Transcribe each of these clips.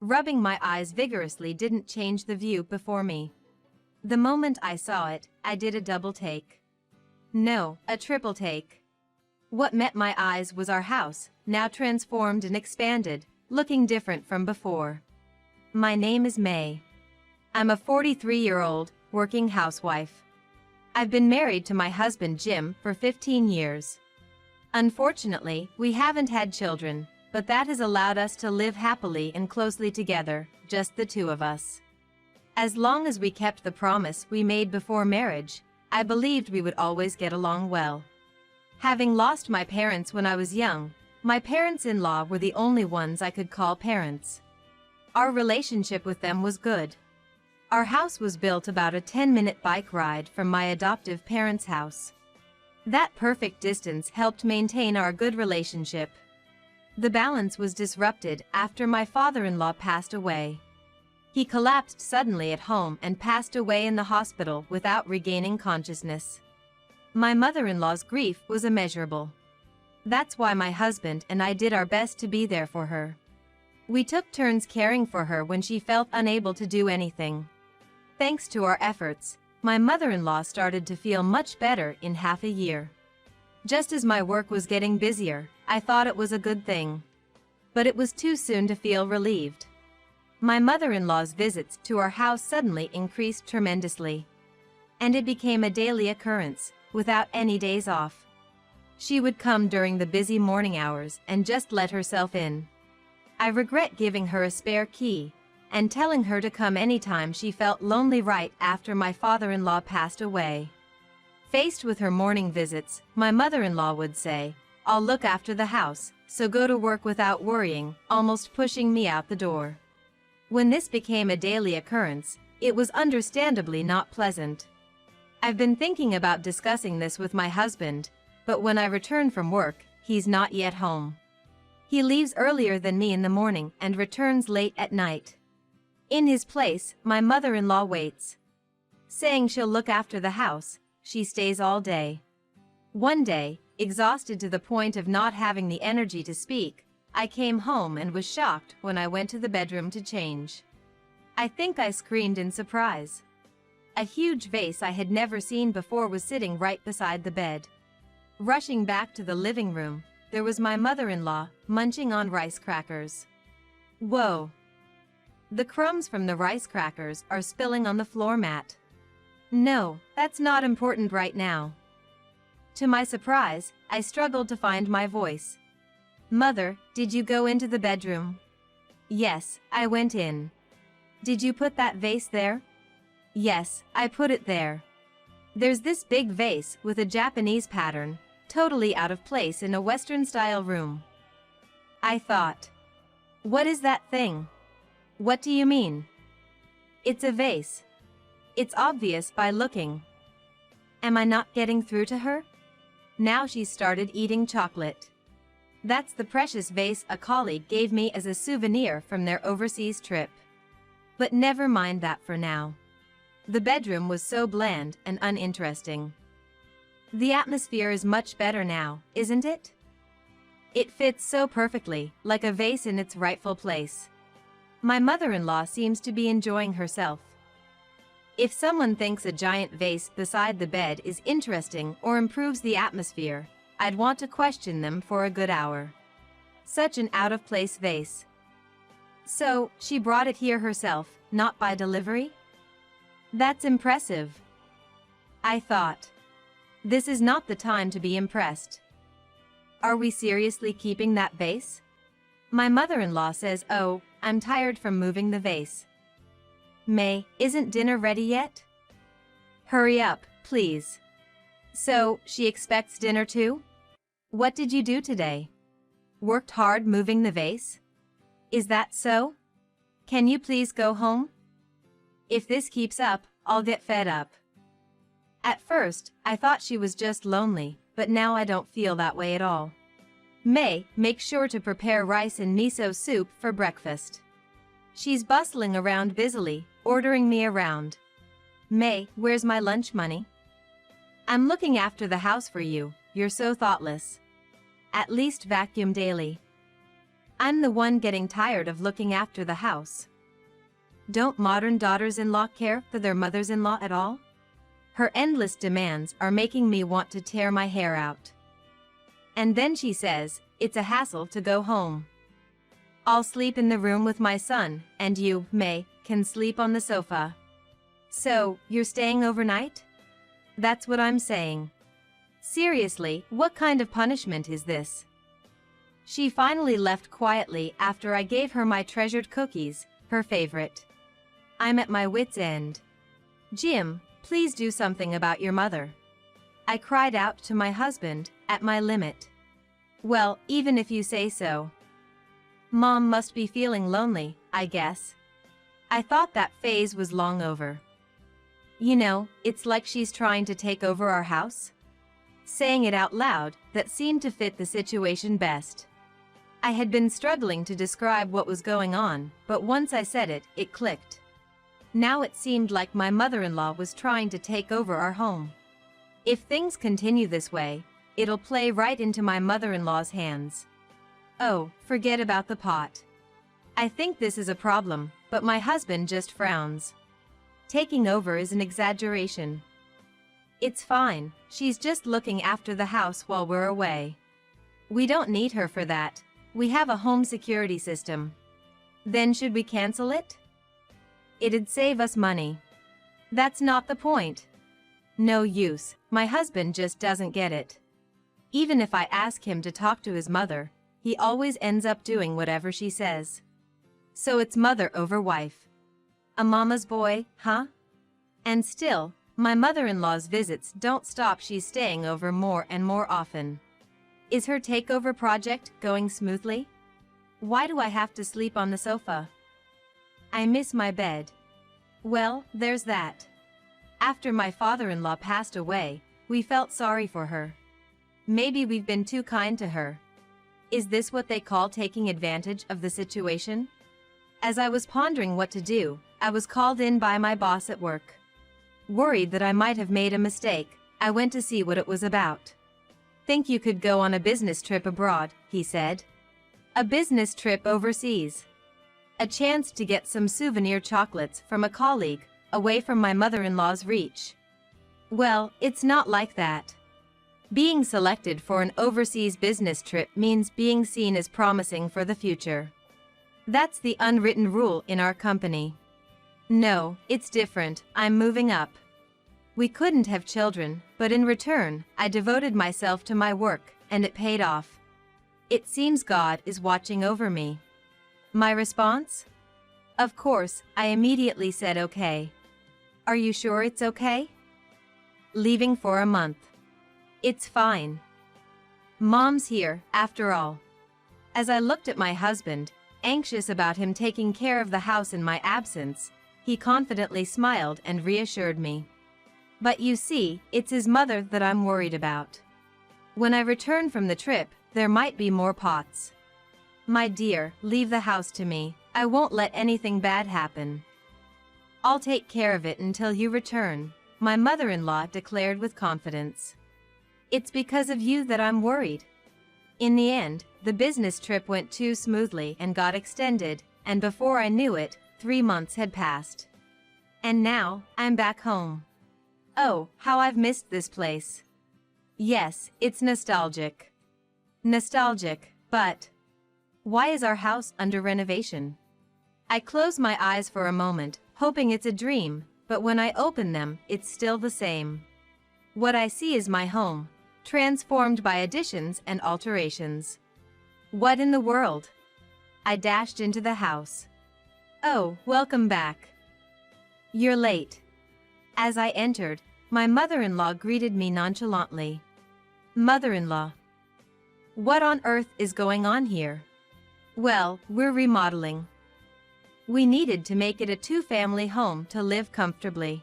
Rubbing my eyes vigorously didn't change the view before me. The moment I saw it, I did a double take. No, a triple take. What met my eyes was our house, now transformed and expanded, looking different from before. My name is May. I'm a 43-year-old, working housewife. I've been married to my husband Jim for 15 years. Unfortunately, we haven't had children, but that has allowed us to live happily and closely together, just the two of us. As long as we kept the promise we made before marriage, I believed we would always get along well. Having lost my parents when I was young, my parents-in-law were the only ones I could call parents. Our relationship with them was good. Our house was built about a 10-minute bike ride from my adoptive parents' house. That perfect distance helped maintain our good relationship. The balance was disrupted after my father-in-law passed away. He collapsed suddenly at home and passed away in the hospital without regaining consciousness. My mother-in-law's grief was immeasurable. That's why my husband and I did our best to be there for her. We took turns caring for her when she felt unable to do anything. Thanks to our efforts, my mother-in-law started to feel much better in half a year. Just as my work was getting busier, I thought it was a good thing. But it was too soon to feel relieved. My mother-in-law's visits to our house suddenly increased tremendously. And it became a daily occurrence, without any days off. She would come during the busy morning hours and just let herself in. I regret giving her a spare key, and telling her to come anytime she felt lonely right after my father-in-law passed away. Faced with her morning visits, my mother-in-law would say, "I'll look after the house, so go to work without worrying," almost pushing me out the door. When this became a daily occurrence, it was understandably not pleasant. I've been thinking about discussing this with my husband, but when I return from work, he's not yet home. He leaves earlier than me in the morning and returns late at night. In his place, my mother-in-law waits. Saying she'll look after the house, she stays all day. One day, exhausted to the point of not having the energy to speak, I came home and was shocked when I went to the bedroom to change. I think I screamed in surprise. A huge vase I had never seen before was sitting right beside the bed. Rushing back to the living room, there was my mother-in-law, munching on rice crackers. Whoa! The crumbs from the rice crackers are spilling on the floor mat. No, that's not important right now. To my surprise, I struggled to find my voice. "Mother, did you go into the bedroom?" "Yes, I went in." "Did you put that vase there?" "Yes, I put it there." There's this big vase with a Japanese pattern, totally out of place in a Western-style room. I thought, what is that thing? What do you mean? It's a vase. It's obvious by looking. Am I not getting through to her? Now she's started eating chocolate. That's the precious vase a colleague gave me as a souvenir from their overseas trip. But never mind that for now. The bedroom was so bland and uninteresting. The atmosphere is much better now, isn't it? It fits so perfectly, like a vase in its rightful place. My mother-in-law seems to be enjoying herself. If someone thinks a giant vase beside the bed is interesting or improves the atmosphere, I'd want to question them for a good hour. Such an out-of-place vase. So, she brought it here herself, not by delivery? That's impressive. I thought. This is not the time to be impressed. Are we seriously keeping that vase? My mother-in-law says, "Oh, I'm tired from moving the vase." May, isn't dinner ready yet? Hurry up, please. So, she expects dinner too? What did you do today? Worked hard moving the vase? Is that so? Can you please go home? If this keeps up, I'll get fed up. At first, I thought she was just lonely, but now I don't feel that way at all. May, make sure to prepare rice and miso soup for breakfast. She's bustling around busily, ordering me around. May, where's my lunch money? I'm looking after the house for you, you're so thoughtless. At least vacuum daily. I'm the one getting tired of looking after the house. Don't modern daughters-in-law care for their mothers-in-law at all? Her endless demands are making me want to tear my hair out. And then she says, it's a hassle to go home. I'll sleep in the room with my son, and you, May, can sleep on the sofa. So, you're staying overnight? That's what I'm saying. Seriously, what kind of punishment is this? She finally left quietly after I gave her my treasured cookies, her favorite. I'm at my wit's end. Jim, please do something about your mother. I cried out to my husband, at my limit. Well, even if you say so. Mom must be feeling lonely, I guess. I thought that phase was long over. You know, it's like she's trying to take over our house. Saying it out loud, that seemed to fit the situation best. I had been struggling to describe what was going on, but once I said it, it clicked. Now it seemed like my mother-in-law was trying to take over our home. If things continue this way, it'll play right into my mother-in-law's hands. Oh, forget about the pot. I think this is a problem, but my husband just frowns. Taking over is an exaggeration. It's fine, she's just looking after the house while we're away. We don't need her for that. We have a home security system. Then should we cancel it? It'd save us money. That's not the point. No use, my husband just doesn't get it. Even if I ask him to talk to his mother, he always ends up doing whatever she says. So it's mother over wife. A mama's boy, huh? And still, my mother-in-law's visits don't stop. She's staying over more and more often. Is her takeover project going smoothly? Why do I have to sleep on the sofa? I miss my bed. Well, there's that. After my father-in-law passed away, we felt sorry for her. Maybe we've been too kind to her. Is this what they call taking advantage of the situation? As I was pondering what to do, I was called in by my boss at work. Worried that I might have made a mistake, I went to see what it was about. Think you could go on a business trip abroad, he said. A business trip overseas. A chance to get some souvenir chocolates from a colleague, away from my mother-in-law's reach. Well, it's not like that. Being selected for an overseas business trip means being seen as promising for the future. That's the unwritten rule in our company. No, it's different. I'm moving up. We couldn't have children, but in return, I devoted myself to my work, and it paid off. It seems God is watching over me. My response? Of course, I immediately said okay. Are you sure it's okay? Leaving for a month. It's fine. Mom's here, after all. As I looked at my husband, anxious about him taking care of the house in my absence, he confidently smiled and reassured me. But you see, it's his mother that I'm worried about. When I return from the trip, there might be more pots. My dear, leave the house to me. I won't let anything bad happen. I'll take care of it until you return, my mother-in-law declared with confidence. It's because of you that I'm worried. In the end, the business trip went too smoothly and got extended, and before I knew it, 3 months had passed. And now, I'm back home. Oh, how I've missed this place. Yes, it's nostalgic. Nostalgic, but why is our house under renovation? I close my eyes for a moment, hoping it's a dream, but when I open them, it's still the same. What I see is my home, transformed by additions and alterations. What in the world? I dashed into the house. Oh, welcome back. You're late. As I entered, my mother-in-law greeted me nonchalantly. Mother-in-law. What on earth is going on here? Well, we're remodeling. We needed to make it a 2-family home to live comfortably.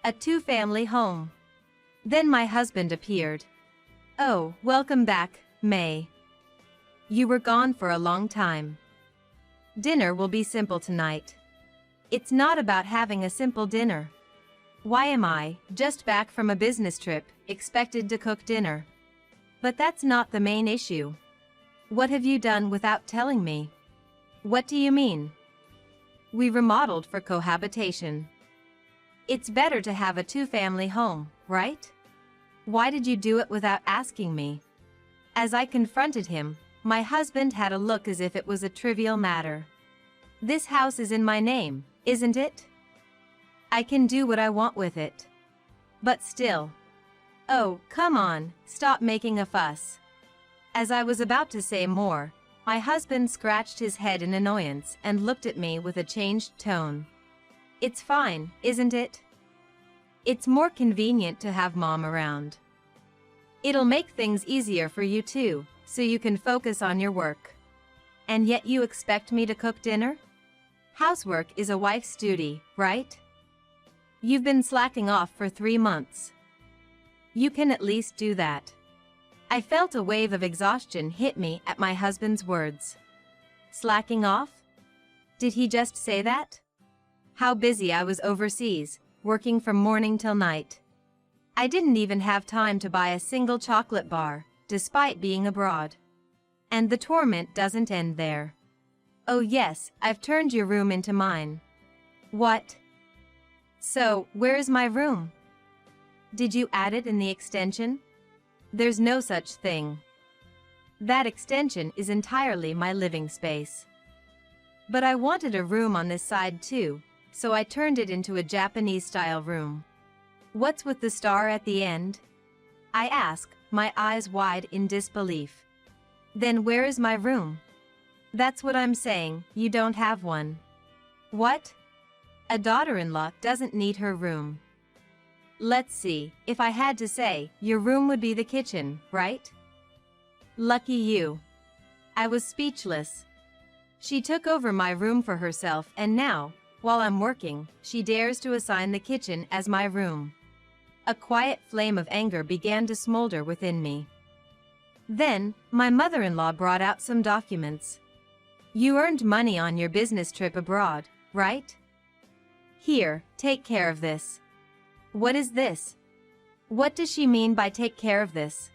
A 2-family home. Then my husband appeared. Oh, welcome back, May. You were gone for a long time. Dinner will be simple tonight. It's not about having a simple dinner. Why am I, just back from a business trip, expected to cook dinner? But that's not the main issue. What have you done without telling me? What do you mean? We remodeled for cohabitation. It's better to have a two-family home, right? Why did you do it without asking me? As I confronted him, my husband had a look as if it was a trivial matter. This house is in my name, isn't it? I can do what I want with it. But still. Oh, come on, stop making a fuss. As I was about to say more, my husband scratched his head in annoyance and looked at me with a changed tone. It's fine, isn't it? It's more convenient to have Mom around. It'll make things easier for you too, so you can focus on your work. And yet you expect me to cook dinner? Housework is a wife's duty, right? You've been slacking off for 3 months. You can at least do that. I felt a wave of exhaustion hit me at my husband's words. Slacking off? Did he just say that? How busy I was overseas, working from morning till night. I didn't even have time to buy a single chocolate bar, despite being abroad. And the torment doesn't end there. Oh yes, I've turned your room into mine. What? So, where is my room? Did you add it in the extension? There's no such thing. That extension is entirely my living space. But I wanted a room on this side too, so I turned it into a Japanese-style room. What's with the star at the end? I ask, my eyes wide in disbelief. Then where is my room? That's what I'm saying, you don't have one. What? A daughter-in-law doesn't need her room. Let's see, if I had to say, your room would be the kitchen, right? Lucky you. I was speechless. She took over my room for herself and now, while I'm working, she dares to assign the kitchen as my room. A quiet flame of anger began to smolder within me. Then, my mother-in-law brought out some documents. You earned money on your business trip abroad, right? Here, take care of this. What is this? What does she mean by take care of this?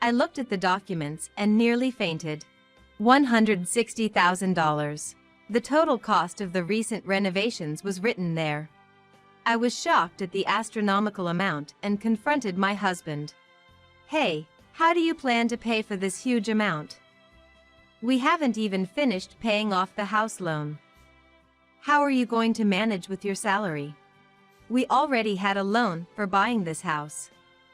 I looked at the documents and nearly fainted. $160,000. The total cost of the recent renovations was written there. I was shocked at the astronomical amount and confronted my husband. Hey, how do you plan to pay for this huge amount? We haven't even finished paying off the house loan. How are you going to manage with your salary? We already had a loan for buying this house.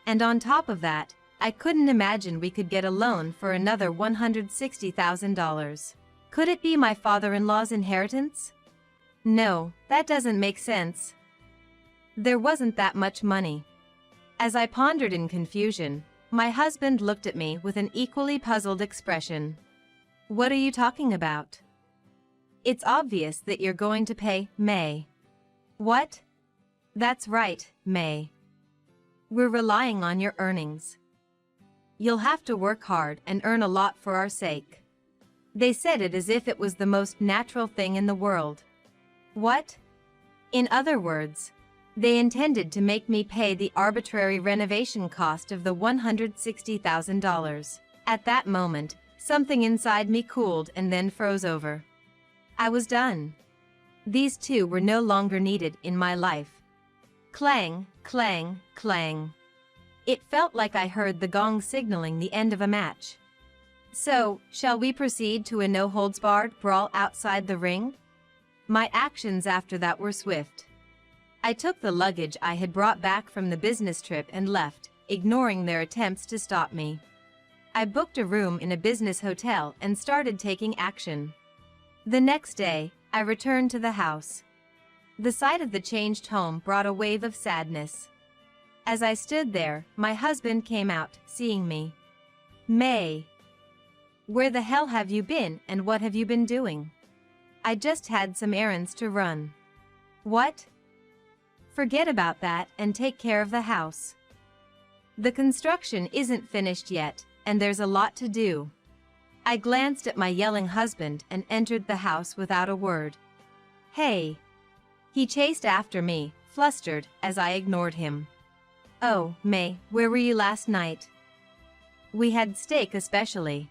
And on top of that, I couldn't imagine we could get a loan for another $160,000. Could it be my father-in-law's inheritance? No, that doesn't make sense. There wasn't that much money. As I pondered in confusion, my husband looked at me with an equally puzzled expression. What are you talking about? It's obvious that you're going to pay May. What? That's right, May. We're relying on your earnings. You'll have to work hard and earn a lot for our sake. They said it as if it was the most natural thing in the world. What? In other words, they intended to make me pay the arbitrary renovation cost of the $160,000. At that moment, something inside me cooled and then froze over. I was done. These two were no longer needed in my life. Clang, clang, clang. It felt like I heard the gong signaling the end of a match. So, shall we proceed to a no-holds-barred brawl outside the ring? My actions after that were swift. I took the luggage I had brought back from the business trip and left, ignoring their attempts to stop me. I booked a room in a business hotel and started taking action. The next day, I returned to the house. The sight of the changed home brought a wave of sadness. As I stood there, my husband came out, seeing me. May. Where the hell have you been and what have you been doing? I just had some errands to run. What? Forget about that and take care of the house. The construction isn't finished yet, and there's a lot to do. I glanced at my yelling husband and entered the house without a word. Hey. He chased after me, flustered, as I ignored him. Oh, May, where were you last night? We had steak especially.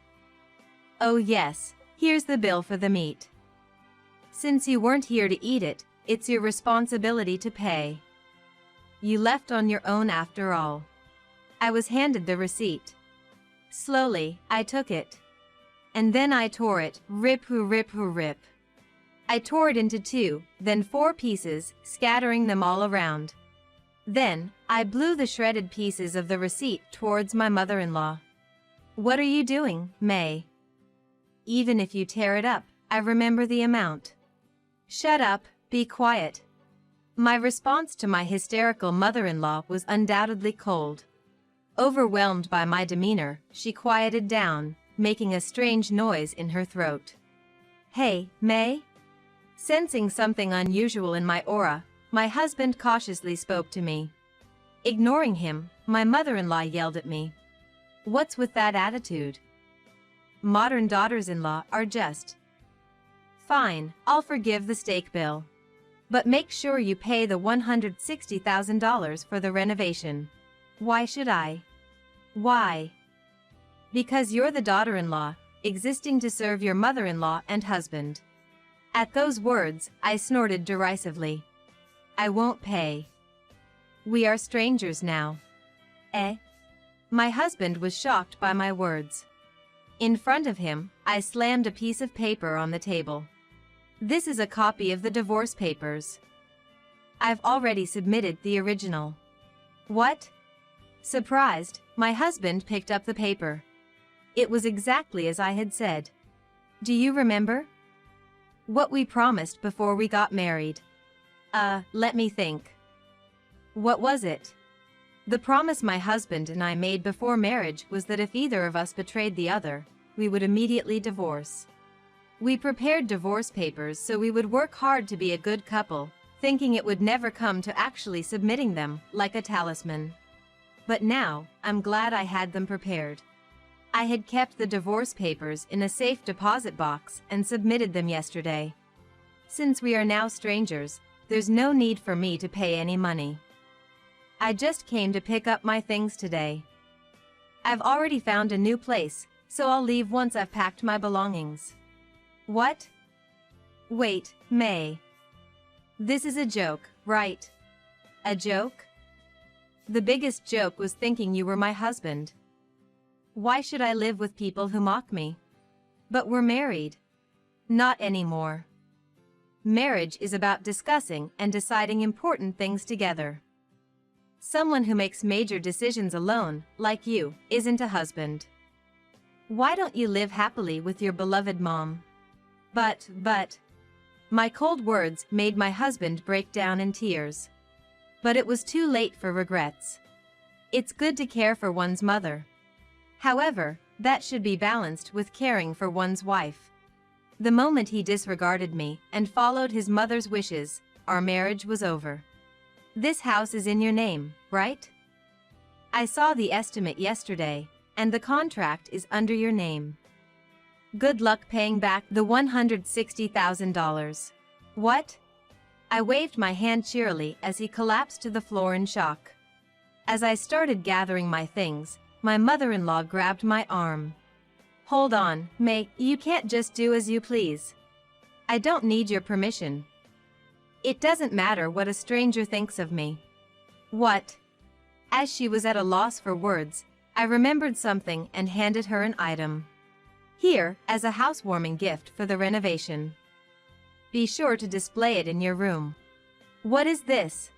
Oh yes, here's the bill for the meat. Since you weren't here to eat it, it's your responsibility to pay. You left on your own after all. I was handed the receipt. Slowly, I took it. And then I tore it, rip. I tore it into 2, then 4 pieces, scattering them all around. Then, I blew the shredded pieces of the receipt towards my mother-in-law. What are you doing, May? Even if you tear it up, I remember the amount. Shut up, be quiet. My response to my hysterical mother-in-law was undoubtedly cold. Overwhelmed by my demeanor, she quieted down, making a strange noise in her throat. Hey, May? Sensing something unusual in my aura, my husband cautiously spoke to me. Ignoring him, my mother-in-law yelled at me. What's with that attitude? Modern daughters-in-law are just. Fine, I'll forgive the steak bill. But make sure you pay the $160,000 for the renovation. Why should I? Why? Because you're the daughter-in-law, existing to serve your mother-in-law and husband. At those words, I snorted derisively. I won't pay. We are strangers now. Eh? My husband was shocked by my words. In front of him, I slammed a piece of paper on the table. This is a copy of the divorce papers. I've already submitted the original. What? Surprised, my husband picked up the paper. It was exactly as I had said. Do you remember? What we promised before we got married. Let me think. What was it? The promise my husband and I made before marriage was that if either of us betrayed the other, we would immediately divorce. We prepared divorce papers so we would work hard to be a good couple, thinking it would never come to actually submitting them, like a talisman. But now, I'm glad I had them prepared. I had kept the divorce papers in a safe deposit box and submitted them yesterday. Since we are now strangers, there's no need for me to pay any money. I just came to pick up my things today. I've already found a new place, so I'll leave once I've packed my belongings. What? Wait, May. This is a joke, right? A joke? The biggest joke was thinking you were my husband. Why should I live with people who mock me? But we're married. Not anymore. Marriage is about discussing and deciding important things together. Someone who makes major decisions alone, like you, isn't a husband. Why don't you live happily with your beloved mom? But, my cold words made my husband break down in tears. But it was too late for regrets. It's good to care for one's mother. However, that should be balanced with caring for one's wife. The moment he disregarded me and followed his mother's wishes, our marriage was over. This house is in your name, right? I saw the estimate yesterday, and the contract is under your name. Good luck paying back the $160,000. What? I waved my hand cheerily as he collapsed to the floor in shock. As I started gathering my things, my mother-in-law grabbed my arm. Hold on, May, you can't just do as you please. I don't need your permission. It doesn't matter what a stranger thinks of me. What? As she was at a loss for words, I remembered something and handed her an item. Here, as a housewarming gift for the renovation. Be sure to display it in your room. What is this?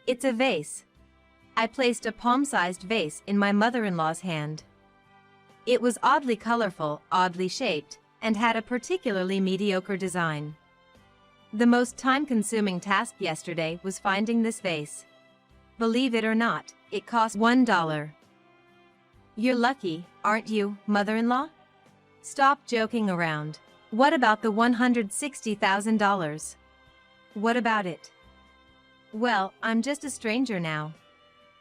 It's a vase. I placed a palm-sized vase in my mother-in-law's hand. It was oddly colorful, oddly shaped, and had a particularly mediocre design. The most time-consuming task yesterday was finding this vase. Believe it or not, it cost $1. You're lucky, aren't you, mother-in-law? Stop joking around. What about the $160,000? What about it? Well, I'm just a stranger now.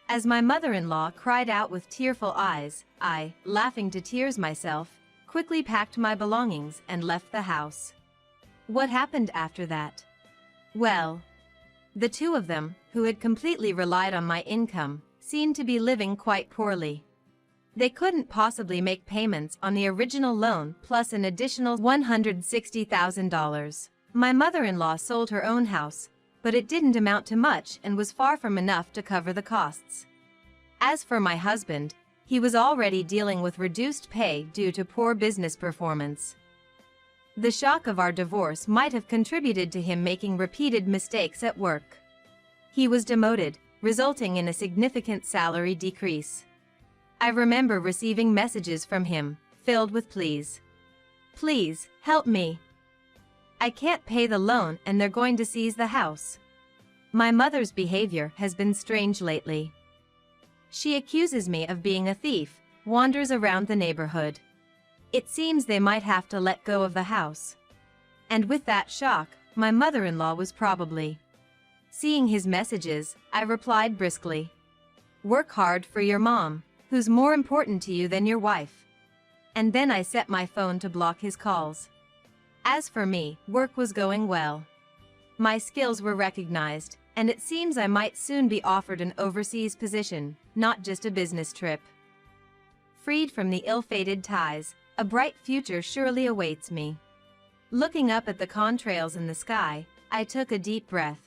As my mother-in-law cried out with tearful eyes, I, laughing to tears myself, quickly packed my belongings and left the house. What happened after that? Well, the two of them, who had completely relied on my income, seemed to be living quite poorly. They couldn't possibly make payments on the original loan plus an additional $160,000. My mother-in-law sold her own house, but it didn't amount to much and was far from enough to cover the costs. As for my husband, he was already dealing with reduced pay due to poor business performance. The shock of our divorce might have contributed to him making repeated mistakes at work. He was demoted, resulting in a significant salary decrease. I remember receiving messages from him, filled with pleas. "Please, help me. I can't pay the loan and they're going to seize the house." My mother's behavior has been strange lately. She accuses me of being a thief, wanders around the neighborhood. It seems they might have to let go of the house. And with that shock, my mother-in-law was probably. Seeing his messages, I replied briskly. "Work hard for your mom, who's more important to you than your wife." And then I set my phone to block his calls. As for me, work was going well. My skills were recognized, and it seems I might soon be offered an overseas position, not just a business trip. Freed from the ill-fated ties, a bright future surely awaits me. Looking up at the contrails in the sky, I took a deep breath.